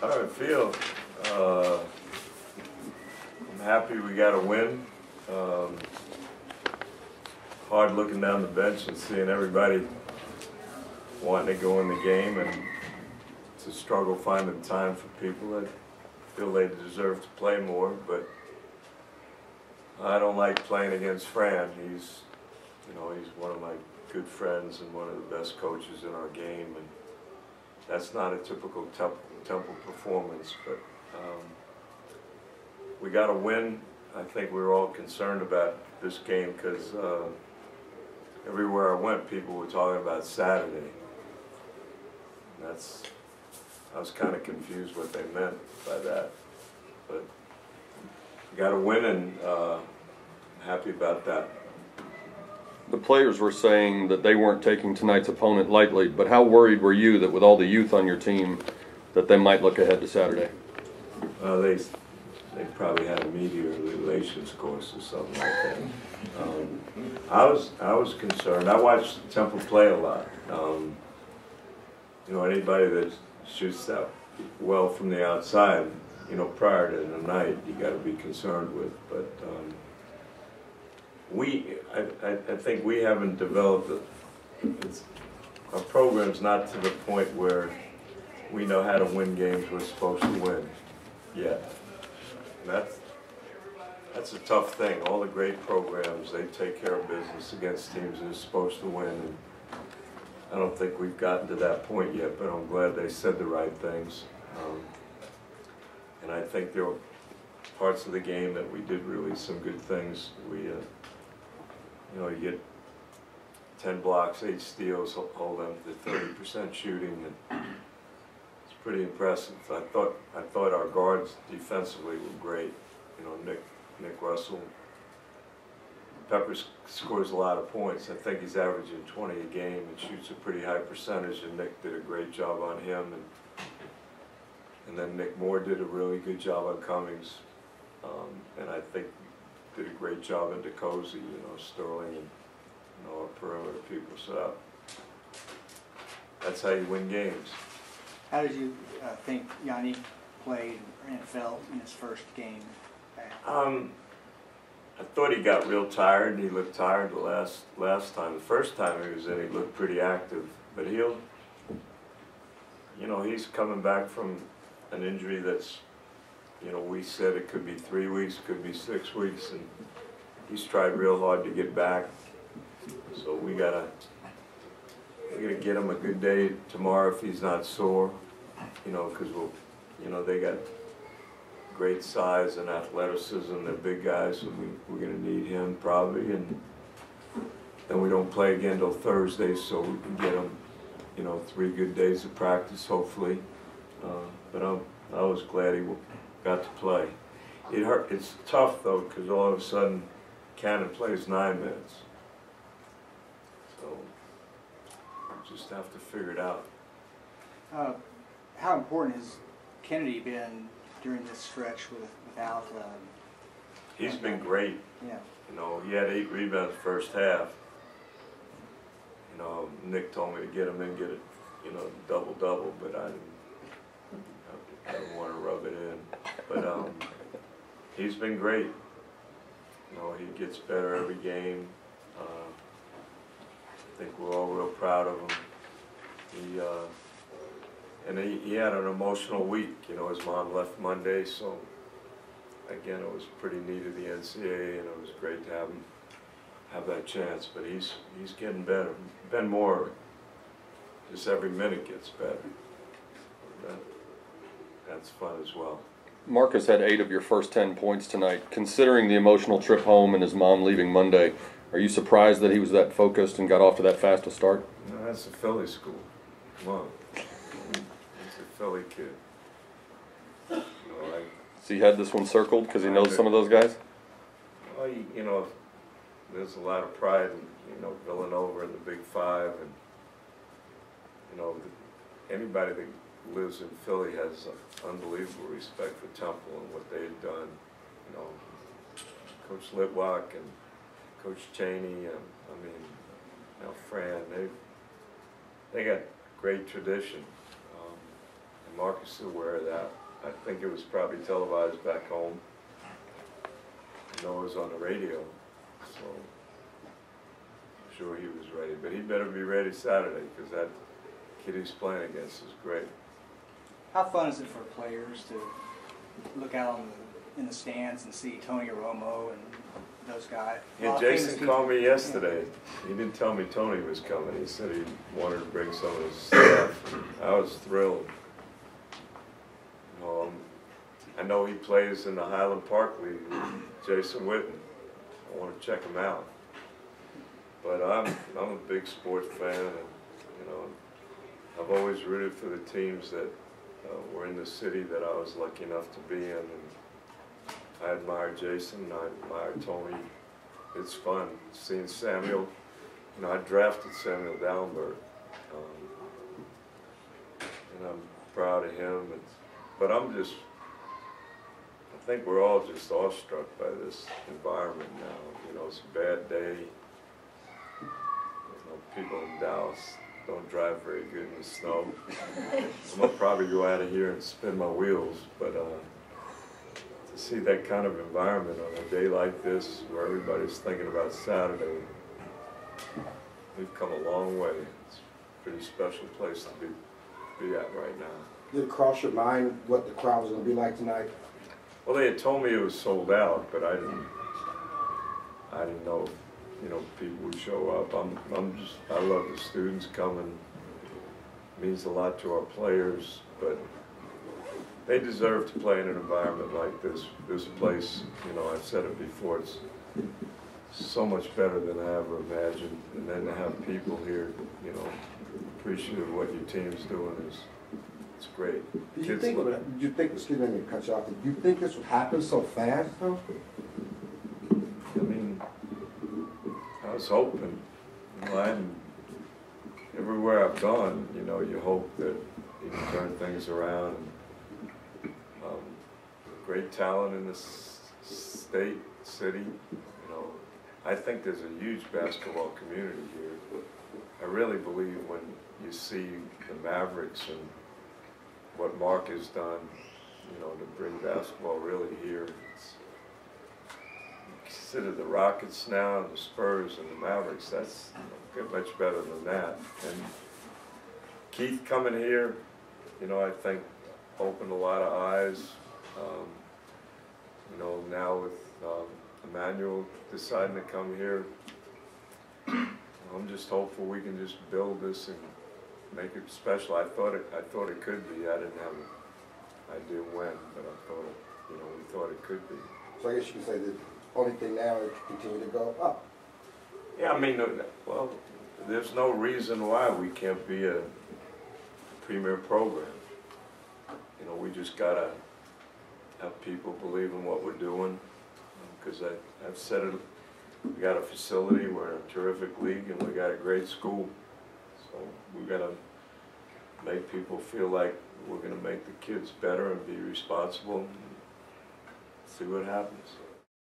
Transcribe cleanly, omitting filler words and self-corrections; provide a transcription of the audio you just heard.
How do I feel? I'm happy we got a win. Hard looking down the bench and seeing everybody wanting to go in the game, and it's a struggle finding time for people that feel they deserve to play more. But I don't like playing against Fran. He's one of my good friends and one of the best coaches in our game, and that's not a typical Temple performance. But we got a win. I think we were all concerned about this game because everywhere I went, people were talking about Saturday. And I was kind of confused what they meant by that. But we got a win, and I'm happy about that. The players were saying that they weren't taking tonight's opponent lightly, but how worried were you that with all the youth on your team that they might look ahead to Saturday? Well, they probably had a media relations course or something like that. I was concerned. I watched Temple play a lot. Anybody that shoots that well from the outside, prior to the night, you got to be concerned with. But I think we haven't developed our program's not to the point where we know how to win games we're supposed to win yet. And that's a tough thing. All the great programs, they take care of business against teams they're supposed to win. And I don't think we've gotten to that point yet, but I'm glad they said the right things. And I think there were parts of the game that we did really some good things. You get 10 blocks, 8 steals, hold them to 30% shooting, and it's pretty impressive. I thought our guards defensively were great. Nick Russell. Peppers scores a lot of points. I think he's averaging 20 a game and shoots a pretty high percentage, and Nick did a great job on him. And then Nick Moore did a really good job on Cummings. And I think did a great job into Cozy, Sterling, and our perimeter people. So that's how you win games. How did you think Yanni played and felt in his first game back? I thought he got real tired, and he looked tired the last time. The first time he was in, he looked pretty active. But he's coming back from an injury that's, we said it could be 3 weeks, could be 6 weeks, and he's tried real hard to get back. So we're gonna get him a good day tomorrow if he's not sore, because they got great size and athleticism. They're big guys, so we're gonna need him probably, and then we don't play again till Thursday, so we can get him, 3 good days of practice hopefully. But I was glad he got to play. It hurt. It's tough though, because all of a sudden Cannon plays 9 minutes. So we'll just have to figure it out. How important has Kennedy been during this stretch without? He's been great. Yeah. He had 8 rebounds first half. Nick told me to get him in, get it, double-double, but I didn't want to rub it in. But he's been great. He gets better every game. I think we're all real proud of him. He had an emotional week. His mom left Monday, so again, it was pretty neat of the NCAA, and it was great to have that chance. But he's getting better. Ben Moore, just every minute gets better. That's fun as well. Marcus had 8 of your first 10 points tonight. Considering the emotional trip home and his mom leaving Monday, are you surprised that he was that focused and got off to that fast a start? No, that's a Philly school. Come on. He's a Philly kid. So he had this one circled because he knows some of those guys? Well, there's a lot of pride in, Villanova and the Big Five, and, anybody that lives in Philly has unbelievable respect for Temple and what they had done. Coach Litwack and Coach Cheney, Fran, they got great tradition. Marcus is aware of that. I think it was probably televised back home. I know it was on the radio, so I'm sure he was ready. But he better be ready Saturday, because that kid he's playing against is great. How fun is it for players to look out in the stands and see Tony Romo and those guys? Yeah, Jason called me yesterday. He didn't tell me Tony was coming. He said he wanted to bring some of his staff. I was thrilled. I know he plays in the Highland Park League with Jason Witten. I want to check him out. But I'm a big sports fan, and I've always rooted for the teams that were in the city that I was lucky enough to be in. And I admire Jason, I admire Tony. It's fun seeing Samuel. I drafted Samuel Dallenberg, and I'm proud of him. But I think we're all just awestruck by this environment now. It's a bad day. People in Dallas don't drive very good in the snow. I'm gonna probably go out of here and spin my wheels, but to see that kind of environment on a day like this, where everybody's thinking about Saturday, we've come a long way. It's a pretty special place to be at right now. Did it cross your mind what the crowd was going to be like tonight? Well, they had told me it was sold out, but I didn't know if, people would show up. I love the students coming. It means a lot to our players, but they deserve to play in an environment like this. This place, I've said it before, it's so much better than I ever imagined. And then to have people here, appreciative of what your team's doing it's great. Did you think, excuse me, let me cut you off. Did you think this would happen so fast, though? I mean, I was hoping. Everywhere I've gone, you hope that you can turn things around. Great talent in this state, city. I think there's a huge basketball community here. I really believe when you see the Mavericks and what Mark has done, to bring basketball really here. Consider the Rockets now, and the Spurs and the Mavericks. That's much better than that. And Keith coming here, I think opened a lot of eyes. Now with Emmanuel deciding to come here, I'm just hopeful we can just build this and make it special. I thought it could be. I didn't have an idea when, but I thought it, we thought it could be. So I guess you could say the only thing now is to continue to go up. Yeah, I mean, well, there's no reason why we can't be a premier program. We just gotta have people believe in what we're doing, because I've said it. We got a facility, we're in a terrific league, and we got a great school. So we gotta make people feel like we're gonna make the kids better and be responsible and see what happens.